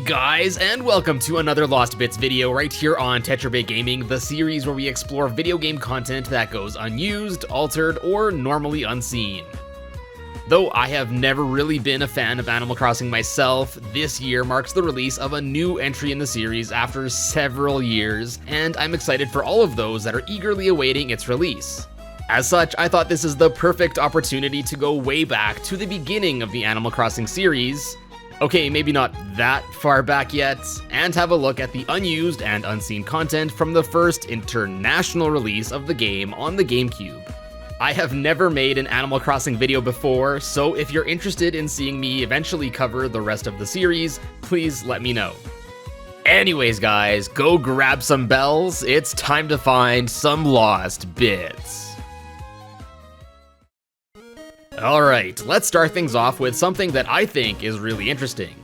guys, and welcome to another Lost Bits video right here on TetraBitGaming, the series where we explore video game content that goes unused, altered, or normally unseen. Though I have never really been a fan of Animal Crossing myself, this year marks the release of a new entry in the series after several years, and I'm excited for all of those that are eagerly awaiting its release. As such, I thought this is the perfect opportunity to go way back to the beginning of the Animal Crossing series. Okay, maybe not that far back yet, and have a look at the unused and unseen content from the first international release of the game on the GameCube. I have never made an Animal Crossing video before, so if you're interested in seeing me eventually cover the rest of the series, please let me know. Anyways guys, go grab some bells, it's time to find some lost bits. Alright, let's start things off with something that I think is really interesting.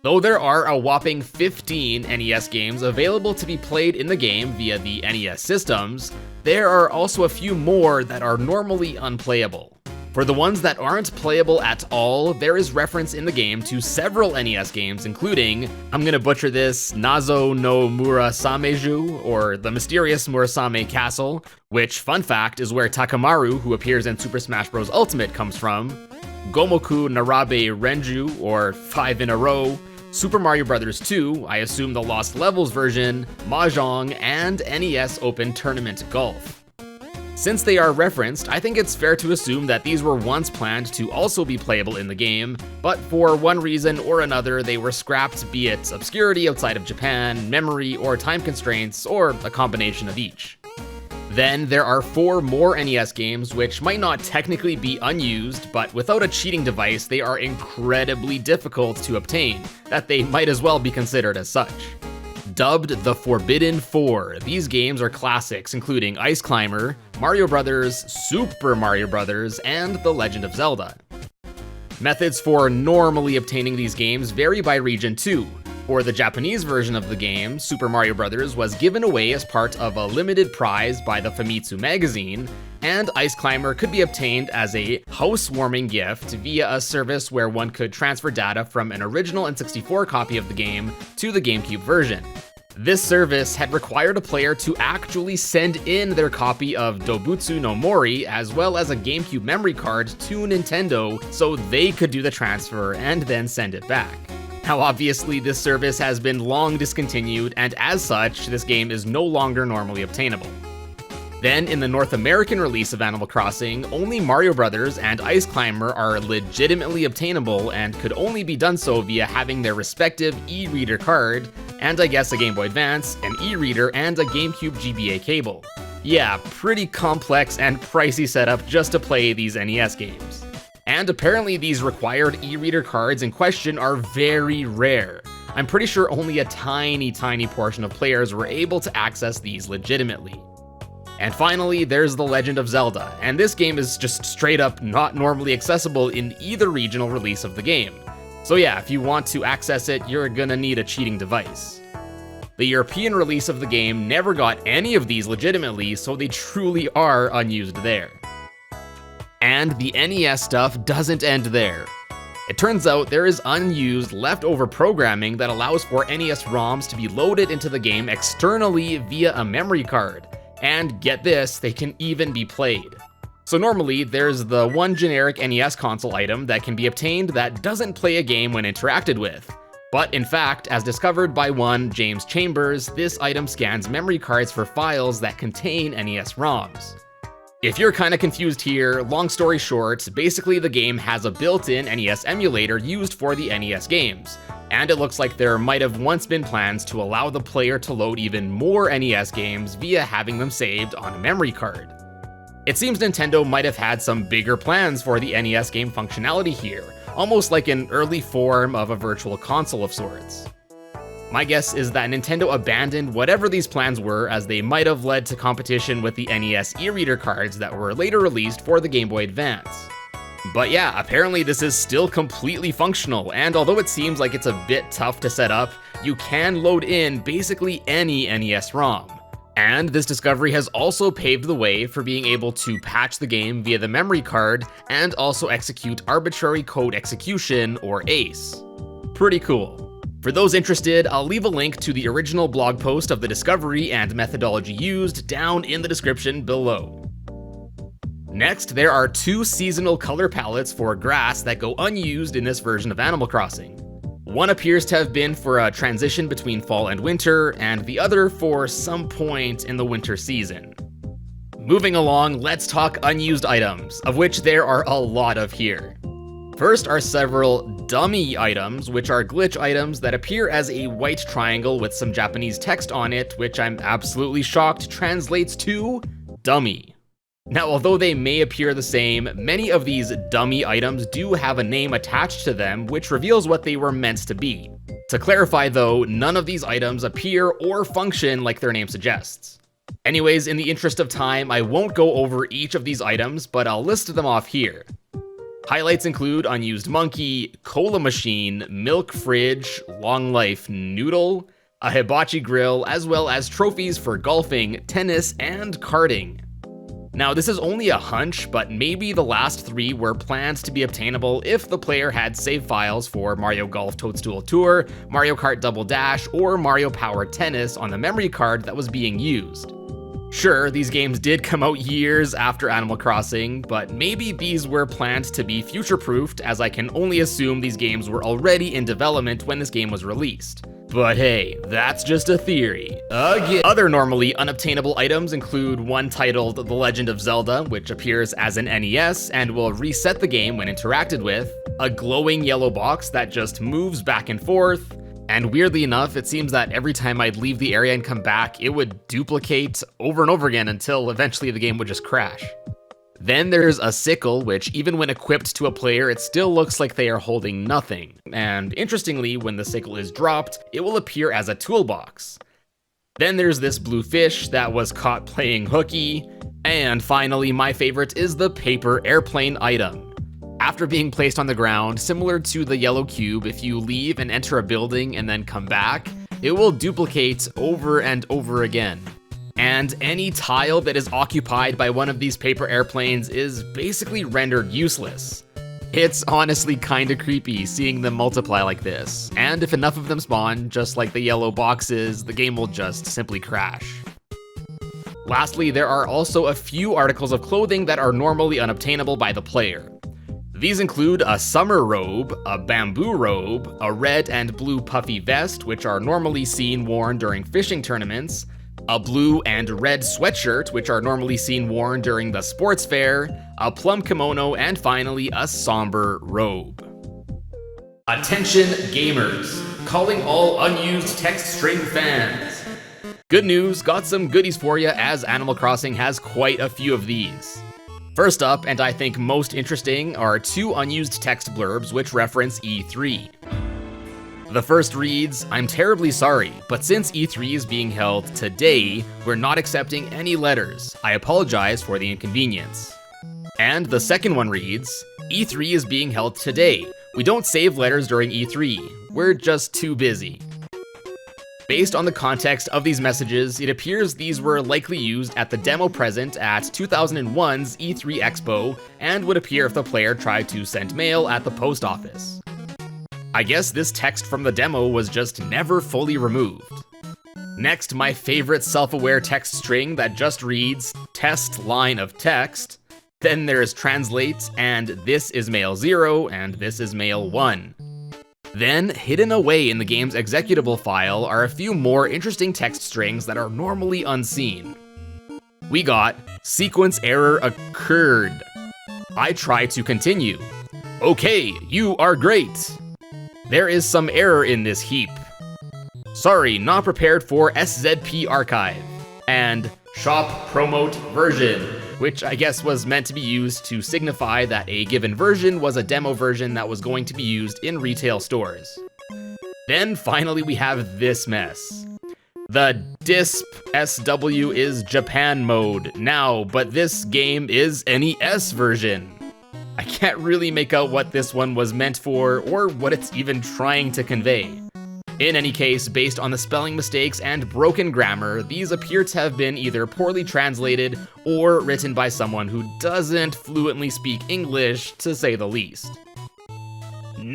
Though there are a whopping 15 NES games available to be played in the game via the NES systems, there are also a few more that are normally unplayable. For the ones that aren't playable at all, there is reference in the game to several NES games including, I'm gonna butcher this, Nazo no Murasameju, or The Mysterious Murasame Castle, which, fun fact, is where Takamaru, who appears in Super Smash Bros. Ultimate, comes from, Gomoku Narabe Renju, or 5 in a Row, Super Mario Bros. 2, I assume the Lost Levels version, Mahjong, and NES Open Tournament Golf. Since they are referenced, I think it's fair to assume that these were once planned to also be playable in the game, but for one reason or another they were scrapped, be it obscurity outside of Japan, memory, or time constraints, or a combination of each. Then there are 4 more NES games which might not technically be unused, but without a cheating device they are incredibly difficult to obtain, that they might as well be considered as such. Dubbed the Forbidden 4, these games are classics including Ice Climber, Mario Bros., Super Mario Bros., and The Legend of Zelda. Methods for normally obtaining these games vary by region too. For the Japanese version of the game, Super Mario Bros. Was given away as part of a limited prize by the Famitsu magazine, and Ice Climber could be obtained as a housewarming gift via a service where one could transfer data from an original N64 copy of the game to the GameCube version. This service had required a player to actually send in their copy of Dobutsu no Mori as well as a GameCube memory card to Nintendo so they could do the transfer and then send it back. Now obviously this service has been long discontinued, and as such, this game is no longer normally obtainable. Then in the North American release of Animal Crossing, only Mario Bros. And Ice Climber are legitimately obtainable and could only be done so via having their respective e-reader card, and I guess a Game Boy Advance, an e-reader, and a GameCube GBA cable. Yeah, pretty complex and pricey setup just to play these NES games. And apparently these required e-reader cards in question are very rare. I'm pretty sure only a tiny portion of players were able to access these legitimately. And finally, there's The Legend of Zelda, and this game is just straight up not normally accessible in either regional release of the game. So yeah, if you want to access it, you're gonna need a cheating device. The European release of the game never got any of these legitimately, so they truly are unused there. And the NES stuff doesn't end there. It turns out there is unused leftover programming that allows for NES ROMs to be loaded into the game externally via a memory card. And get this, they can even be played. So normally, there's the one generic NES console item that can be obtained that doesn't play a game when interacted with. But in fact, as discovered by one James Chambers, this item scans memory cards for files that contain NES ROMs. If you're kinda confused here, long story short, basically the game has a built-in NES emulator used for the NES games. And it looks like there might have once been plans to allow the player to load even more NES games via having them saved on a memory card. It seems Nintendo might have had some bigger plans for the NES game functionality here, almost like an early form of a virtual console of sorts. My guess is that Nintendo abandoned whatever these plans were, as they might have led to competition with the NES e-reader cards that were later released for the Game Boy Advance. But yeah, apparently this is still completely functional, and although it seems like it's a bit tough to set up, you can load in basically any NES ROM. And this discovery has also paved the way for being able to patch the game via the memory card and also execute arbitrary code execution, or ACE. Pretty cool. For those interested, I'll leave a link to the original blog post of the discovery and methodology used down in the description below. Next, there are 2 seasonal color palettes for grass that go unused in this version of Animal Crossing. One appears to have been for a transition between fall and winter, and the other for some point in the winter season. Moving along, let's talk unused items, of which there are a lot of here. First are several dummy items, which are glitch items that appear as a white triangle with some Japanese text on it, which I'm absolutely shocked translates to dummy. Now, although they may appear the same, many of these dummy items do have a name attached to them, which reveals what they were meant to be. To clarify though, none of these items appear or function like their name suggests. Anyways, in the interest of time, I won't go over each of these items, but I'll list them off here. Highlights include unused monkey, cola machine, milk fridge, long life noodle, a hibachi grill, as well as trophies for golfing, tennis, and karting. Now, this is only a hunch, but maybe the last 3 were planned to be obtainable if the player had save files for Mario Golf Toadstool Tour, Mario Kart Double Dash, or Mario Power Tennis on the memory card that was being used. Sure, these games did come out years after Animal Crossing, but maybe these were planned to be future-proofed, as I can only assume these games were already in development when this game was released. But hey, that's just a theory. Again. Other normally unobtainable items include one titled The Legend of Zelda, which appears as an NES and will reset the game when interacted with, a glowing yellow box that just moves back and forth, and weirdly enough, it seems that every time I'd leave the area and come back, it would duplicate over and over again until eventually the game would just crash. Then there's a sickle, which even when equipped to a player, it still looks like they are holding nothing. And interestingly, when the sickle is dropped, it will appear as a toolbox. Then there's this blue fish that was caught playing hooky. And finally, my favorite is the paper airplane item. After being placed on the ground, similar to the yellow cube, if you leave and enter a building and then come back, it will duplicate over and over again. And any tile that is occupied by one of these paper airplanes is basically rendered useless. It's honestly kinda creepy seeing them multiply like this, and if enough of them spawn, just like the yellow boxes, the game will just simply crash. Lastly, there are also a few articles of clothing that are normally unobtainable by the player. These include a summer robe, a bamboo robe, a red and blue puffy vest, which are normally seen worn during fishing tournaments, a blue and red sweatshirt, which are normally seen worn during the sports fair, a plum kimono, and finally a somber robe. Attention gamers, calling all unused text string fans. Good news, got some goodies for you as Animal Crossing has quite a few of these. First up, and I think most interesting, are 2 unused text blurbs which reference E3. The first reads, "I'm terribly sorry, but since E3 is being held today, we're not accepting any letters. I apologize for the inconvenience." And the second one reads, "E3 is being held today. We don't save letters during E3. We're just too busy." Based on the context of these messages, it appears these were likely used at the demo present at 2001's E3 Expo and would appear if the player tried to send mail at the post office. I guess this text from the demo was just never fully removed. Next, my favorite self-aware text string that just reads, "test line of text." Then there's translate, and this is mail 0, and this is mail 1. Then, hidden away in the game's executable file are a few more interesting text strings that are normally unseen. We got, "sequence error occurred. I try to continue. Okay, you are great. There is some error in this heap. Sorry, not prepared for SZP archive." And "shop promote version," which I guess was meant to be used to signify that a given version was a demo version that was going to be used in retail stores. Then finally we have this mess. The DISP SW is Japan mode now, but this game is NES version. I can't really make out what this one was meant for, or what it's even trying to convey. In any case, based on the spelling mistakes and broken grammar, these appear to have been either poorly translated or written by someone who doesn't fluently speak English, to say the least.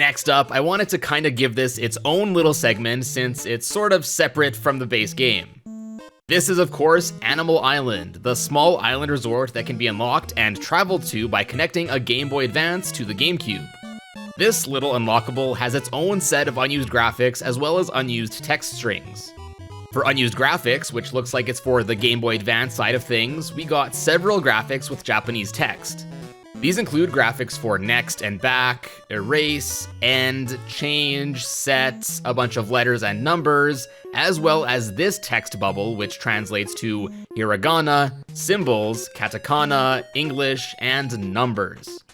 Next up, I wanted to kind of give this its own little segment since it's sort of separate from the base game. This is of course Animal Island, the small island resort that can be unlocked and traveled to by connecting a Game Boy Advance to the GameCube. This little unlockable has its own set of unused graphics as well as unused text strings. For unused graphics, which looks like it's for the Game Boy Advance side of things, we got several graphics with Japanese text. These include graphics for next and back, erase, end, change, set, a bunch of letters and numbers, as well as this text bubble which translates to hiragana, symbols, katakana, English, and numbers.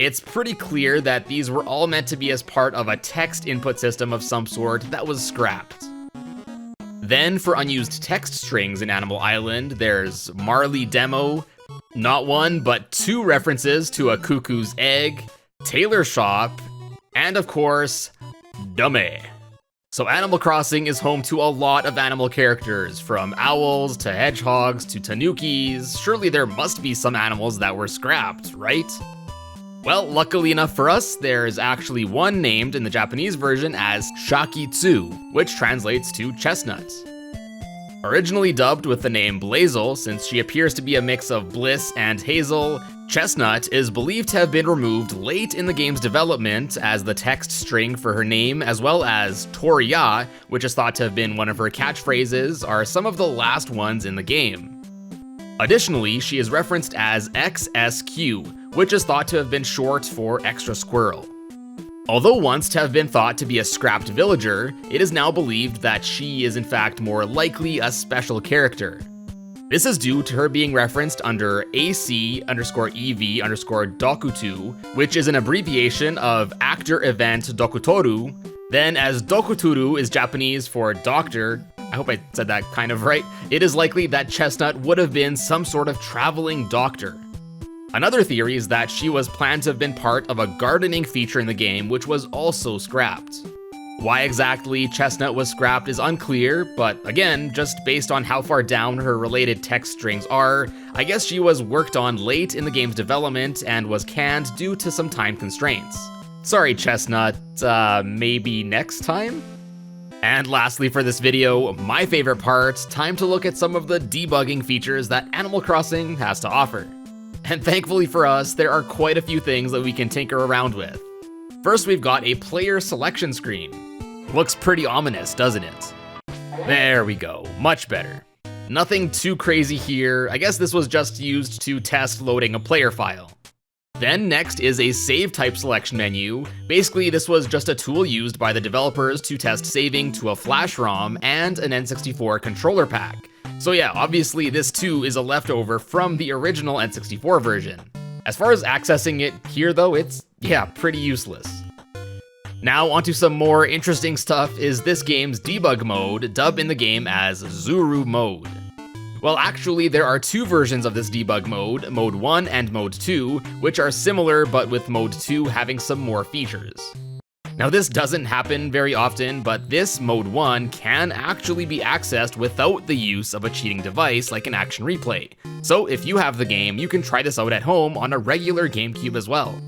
It's pretty clear that these were all meant to be as part of a text input system of some sort that was scrapped. Then for unused text strings in Animal Island, there's Marley Demo, not one, but two references to a cuckoo's egg, tailor shop, and of course, dummy. So Animal Crossing is home to a lot of animal characters, from owls to hedgehogs to tanukis. Surely there must be some animals that were scrapped, right? Well, luckily enough for us, there's actually one named in the Japanese version as Shakitsu, which translates to chestnut. Originally dubbed with the name Blazel, since she appears to be a mix of Bliss and Hazel, Chestnut is believed to have been removed late in the game's development as the text string for her name, as well as Toriya, which is thought to have been one of her catchphrases, are some of the last ones in the game. Additionally, she is referenced as XSQ, which is thought to have been short for Extra Squirrel. Although once to have been thought to be a scrapped villager, it is now believed that she is in fact more likely a special character. This is due to her being referenced under AC_EV_Dokutu, which is an abbreviation of Actor Event Dokutoru. Then, as Dokuturu is Japanese for doctor, I hope I said that kind of right, it is likely that Chestnut would have been some sort of traveling doctor. Another theory is that she was planned to have been part of a gardening feature in the game, which was also scrapped. Why exactly Chestnut was scrapped is unclear, but again, just based on how far down her related text strings are, I guess she was worked on late in the game's development and was canned due to some time constraints. Sorry Chestnut, maybe next time? And lastly for this video, my favorite part, time to look at some of the debugging features that Animal Crossing has to offer. And thankfully for us, there are quite a few things that we can tinker around with. First, we've got a player selection screen. Looks pretty ominous, doesn't it? There we go, much better. Nothing too crazy here. I guess this was just used to test loading a player file. Then next is a save type selection menu. Basically, this was just a tool used by the developers to test saving to a flash ROM and an N64 controller pack. So yeah, obviously this too is a leftover from the original N64 version. As far as accessing it here though, it's, pretty useless. Now onto some more interesting stuff is this game's debug mode, dubbed in the game as Zuru mode. Well, actually there are two versions of this debug mode, Mode 1 and Mode 2, which are similar but with Mode 2 having some more features. Now this doesn't happen very often, but this Mode 1 can actually be accessed without the use of a cheating device like an action replay. So if you have the game, you can try this out at home on a regular GameCube as well.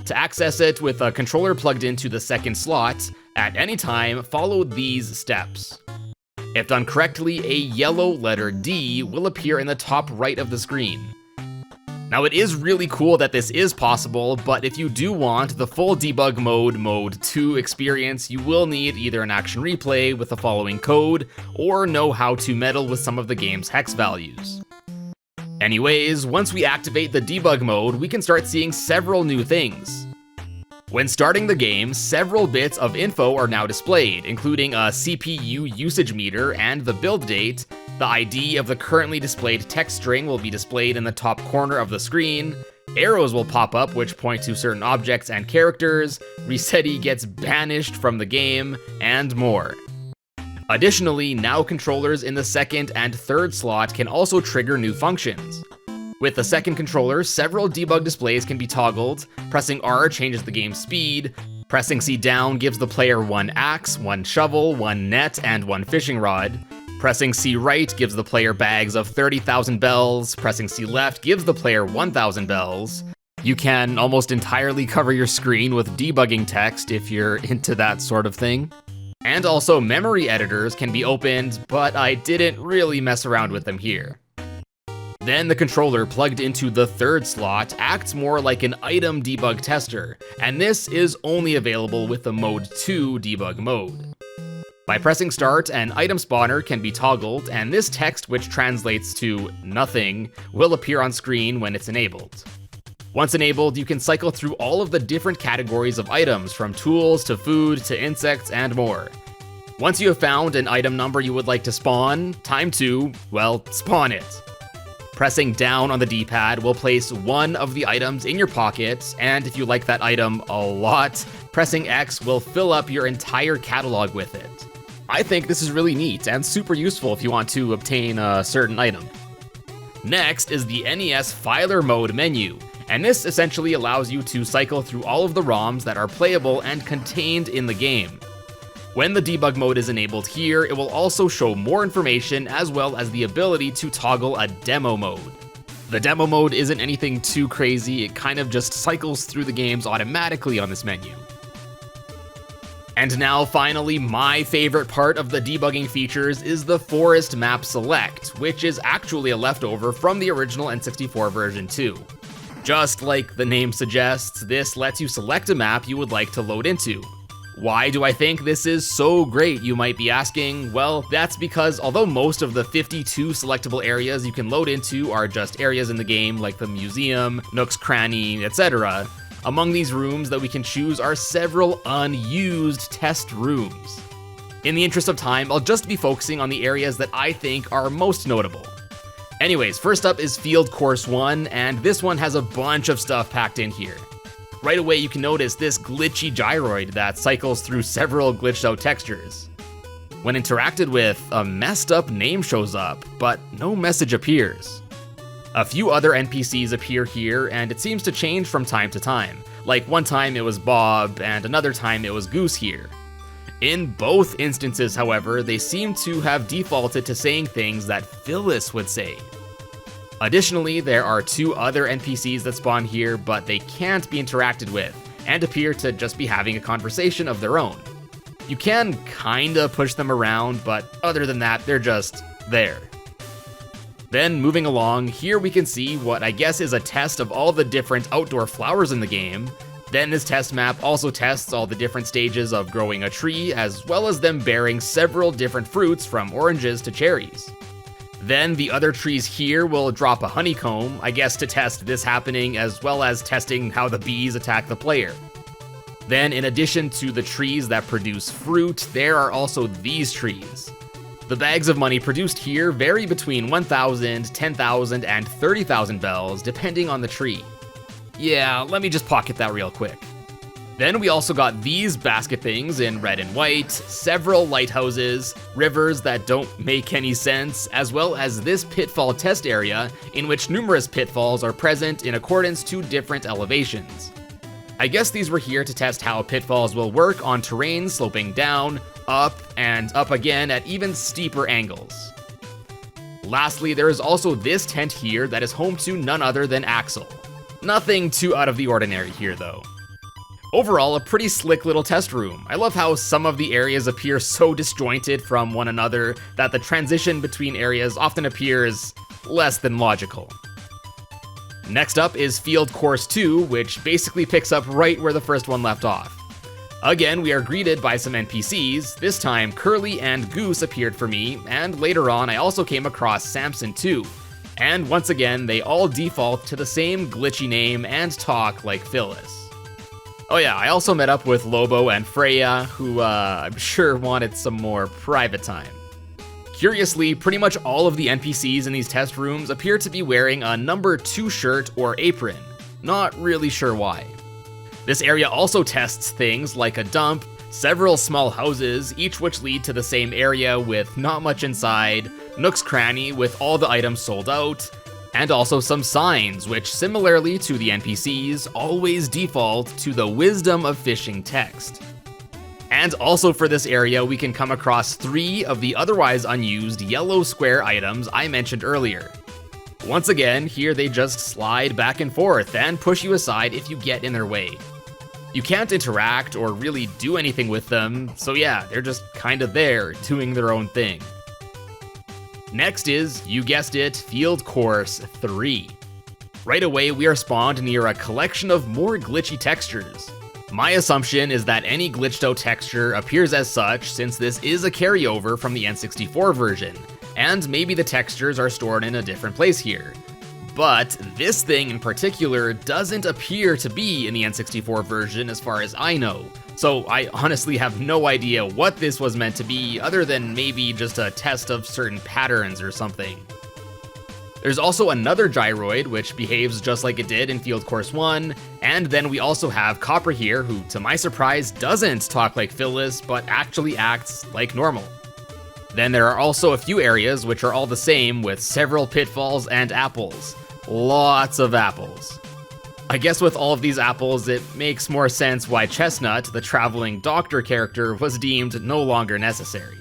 To access it with a controller plugged into the second slot, at any time, follow these steps. If done correctly, a yellow letter D will appear in the top right of the screen. Now it is really cool that this is possible, but if you do want the full debug mode Mode 2 experience, you will need either an action replay with the following code, or know how to meddle with some of the game's hex values. Anyways, once we activate the debug mode, we can start seeing several new things. When starting the game, several bits of info are now displayed, including a CPU usage meter and the build date. The ID of the currently displayed text string will be displayed in the top corner of the screen. Arrows will pop up which point to certain objects and characters. Resetti gets banished from the game, and more. Additionally, now controllers in the second and third slot can also trigger new functions. With the second controller, several debug displays can be toggled. Pressing R changes the game's speed. Pressing C down gives the player one axe, one shovel, one net, and one fishing rod. Pressing C right gives the player bags of 30,000 bells. Pressing C left gives the player 1,000 bells. You can almost entirely cover your screen with debugging text if you're into that sort of thing. And also memory editors can be opened, but I didn't really mess around with them here. Then the controller plugged into the third slot acts more like an item debug tester, and this is only available with the Mode 2 debug mode. By pressing start, an item spawner can be toggled, and this text, which translates to nothing, will appear on screen when it's enabled. Once enabled, you can cycle through all of the different categories of items, from tools to food to insects and more. Once you have found an item number you would like to spawn, time to, well, spawn it. Pressing down on the D-pad will place one of the items in your pocket, and if you like that item a lot, pressing X will fill up your entire catalog with it. I think this is really neat and super useful if you want to obtain a certain item. Next is the NES Filer mode menu, and this essentially allows you to cycle through all of the ROMs that are playable and contained in the game. When the debug mode is enabled here, it will also show more information as well as the ability to toggle a demo mode. The demo mode isn't anything too crazy, it kind of just cycles through the games automatically on this menu. And now finally, my favorite part of the debugging features is the Forest Map Select, which is actually a leftover from the original N64 version too. Just like the name suggests, this lets you select a map you would like to load into. Why do I think this is so great, you might be asking? Well, that's because although most of the 52 selectable areas you can load into are just areas in the game like the museum, Nook's Cranny, etc., among these rooms that we can choose are several unused test rooms. In the interest of time, I'll just be focusing on the areas that I think are most notable. Anyways, first up is Field Course 1, and this one has a bunch of stuff packed in here. Right away you can notice this glitchy gyroid that cycles through several glitched out textures. When interacted with, a messed up name shows up, but no message appears. A few other NPCs appear here, and it seems to change from time to time. Like one time it was Bob, and another time it was Goose here. In both instances, however, they seem to have defaulted to saying things that Phyllis would say. Additionally, there are two other NPCs that spawn here, but they can't be interacted with, and appear to just be having a conversation of their own. You can kinda push them around, but other than that, they're just there. Then moving along, here we can see what I guess is a test of all the different outdoor flowers in the game. Then this test map also tests all the different stages of growing a tree, as well as them bearing several different fruits from oranges to cherries. Then the other trees here will drop a honeycomb, I guess to test this happening, as well as testing how the bees attack the player. Then in addition to the trees that produce fruit, there are also these trees. The bags of money produced here vary between 1,000, 10,000, and 30,000 bells, depending on the tree. Yeah, let me just pocket that real quick. Then we also got these basket things in red and white, several lighthouses, rivers that don't make any sense, as well as this pitfall test area in which numerous pitfalls are present in accordance to different elevations. I guess these were here to test how pitfalls will work on terrain sloping down, up, and up again at even steeper angles. Lastly, there is also this tent here that is home to none other than Axel. Nothing too out of the ordinary here though. Overall, a pretty slick little test room. I love how some of the areas appear so disjointed from one another that the transition between areas often appears less than logical. Next up is Field Course 2, which basically picks up right where the first one left off. Again, we are greeted by some NPCs. This time, Curly and Goose appeared for me, and later on I also came across Samson too. And once again, they all default to the same glitchy name and talk like Phyllis. Oh yeah, I also met up with Lobo and Freya, who I'm sure wanted some more private time. Curiously, pretty much all of the NPCs in these test rooms appear to be wearing a number 2 shirt or apron. Not really sure why. This area also tests things like a dump, several small houses, each which lead to the same area with not much inside, Nook's Cranny with all the items sold out, and also some signs, which similarly to the NPCs, always default to the Wisdom of Fishing text. And also for this area, we can come across 3 of the otherwise unused yellow square items I mentioned earlier. Once again, here they just slide back and forth and push you aside if you get in their way. You can't interact or really do anything with them, so yeah, they're just kinda there, doing their own thing. Next is, you guessed it, Field Course 3. Right away, we are spawned near a collection of more glitchy textures. My assumption is that any glitched out texture appears as such since this is a carryover from the N64 version, and maybe the textures are stored in a different place here. But this thing in particular doesn't appear to be in the N64 version as far as I know, so I honestly have no idea what this was meant to be other than maybe just a test of certain patterns or something. There's also another gyroid which behaves just like it did in Field Course 1, and then we also have Copper here who, to my surprise, doesn't talk like Phyllis but actually acts like normal. Then there are also a few areas which are all the same with several pitfalls and apples. Lots of apples. I guess with all of these apples, it makes more sense why Chestnut, the traveling doctor character, was deemed no longer necessary.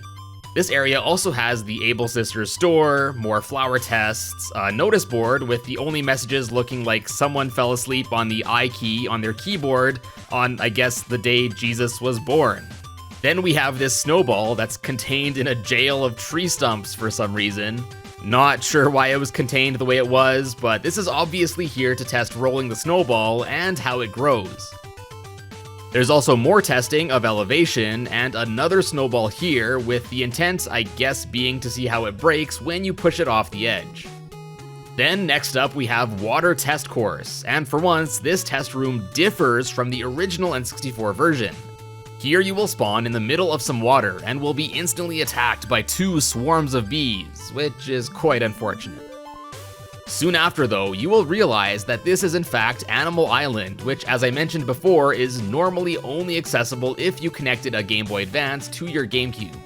This area also has the Able Sisters store, more flower tests, a notice board with the only messages looking like someone fell asleep on the I key on their keyboard on, I guess, the day Jesus was born. Then we have this snowball that's contained in a jail of tree stumps for some reason. Not sure why it was contained the way it was, but this is obviously here to test rolling the snowball and how it grows. There's also more testing of elevation and another snowball here with the intent, I guess, being to see how it breaks when you push it off the edge. Then next up we have Water Test Course, and for once this test room differs from the original N64 version. Here you will spawn in the middle of some water and will be instantly attacked by 2 swarms of bees, which is quite unfortunate. Soon after though, you will realize that this is in fact Animal Island, which as I mentioned before is normally only accessible if you connected a Game Boy Advance to your GameCube.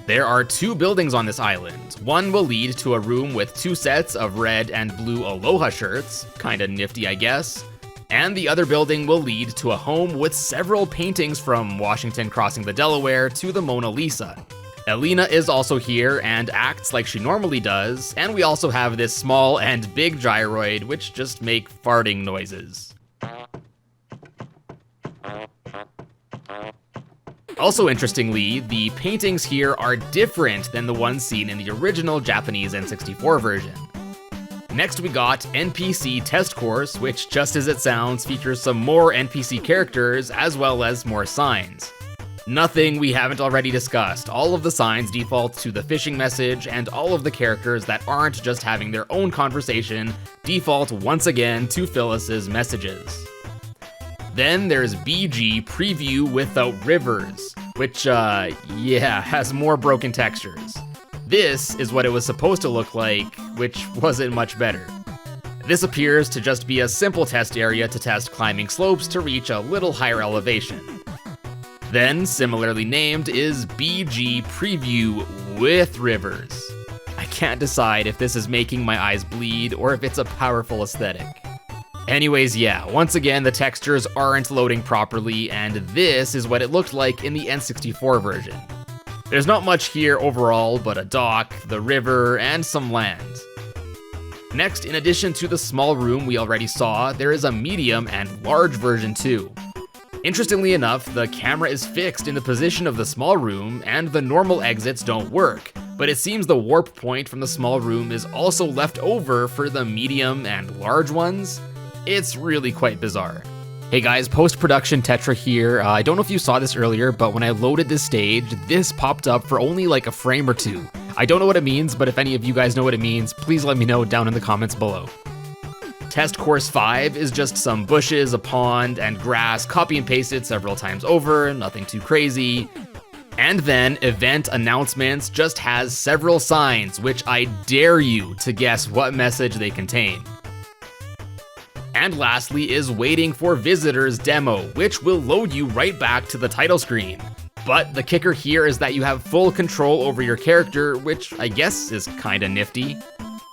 There are 2 buildings on this island. One will lead to a room with 2 sets of red and blue Aloha shirts, kinda nifty I guess. And the other building will lead to a home with several paintings from Washington crossing the Delaware to the Mona Lisa. Elena is also here and acts like she normally does, and we also have this small and big gyroid which just make farting noises. Also interestingly, the paintings here are different than the ones seen in the original Japanese N64 version. Next we got NPC Test Course, which just as it sounds features some more NPC characters as well as more signs. Nothing we haven't already discussed. All of the signs default to the phishing message, and all of the characters that aren't just having their own conversation default once again to Phyllis's messages. Then there's BG Preview Without Rivers, which has more broken textures. This is what it was supposed to look like, which wasn't much better. This appears to just be a simple test area to test climbing slopes to reach a little higher elevation. Then, similarly named, is BG Preview with Rivers. I can't decide if this is making my eyes bleed or if it's a powerful aesthetic. Anyways, yeah, once again the textures aren't loading properly, and this is what it looked like in the N64 version. There's not much here overall but a dock, the river, and some land. Next, in addition to the small room we already saw, there is a medium and large version too. Interestingly enough, the camera is fixed in the position of the small room and the normal exits don't work, but it seems the warp point from the small room is also left over for the medium and large ones. It's really quite bizarre. Hey guys, post-production Tetra here. I don't know if you saw this earlier, but when I loaded this stage, this popped up for only like a frame or 2. I don't know what it means, but if any of you guys know what it means, please let me know down in the comments below. Test Course 5 is just some bushes, a pond, and grass copy and pasted several times over, nothing too crazy. And then Event Announcements just has several signs, which I dare you to guess what message they contain. And lastly is Waiting for Visitors demo, which will load you right back to the title screen. But the kicker here is that you have full control over your character, which I guess is kinda nifty.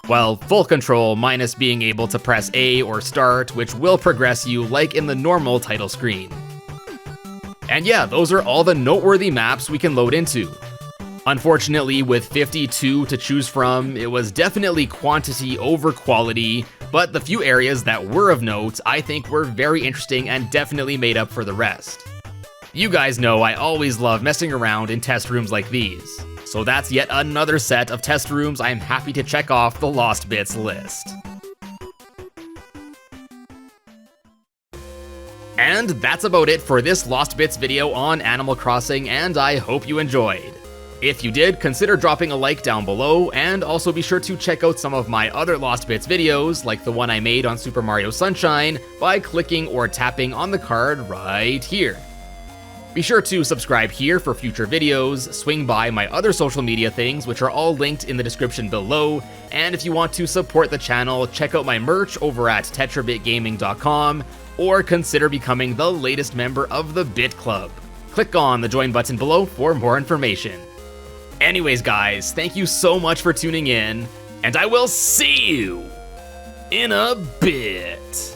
Well, full control minus being able to press A or start, which will progress you like in the normal title screen. And yeah, those are all the noteworthy maps we can load into. Unfortunately, with 52 to choose from, it was definitely quantity over quality, but the few areas that were of note I think were very interesting and definitely made up for the rest. You guys know I always love messing around in test rooms like these, so that's yet another set of test rooms I am happy to check off the Lost Bits list. And that's about it for this Lost Bits video on Animal Crossing, and I hope you enjoyed. If you did, consider dropping a like down below, and also be sure to check out some of my other Lost Bits videos, like the one I made on Super Mario Sunshine, by clicking or tapping on the card right here. Be sure to subscribe here for future videos, swing by my other social media things, which are all linked in the description below, and if you want to support the channel, check out my merch over at TetraBitGaming.com, or consider becoming the latest member of the Bit Club. Click on the join button below for more information. Anyways guys, thank you so much for tuning in, and I will see you in a bit.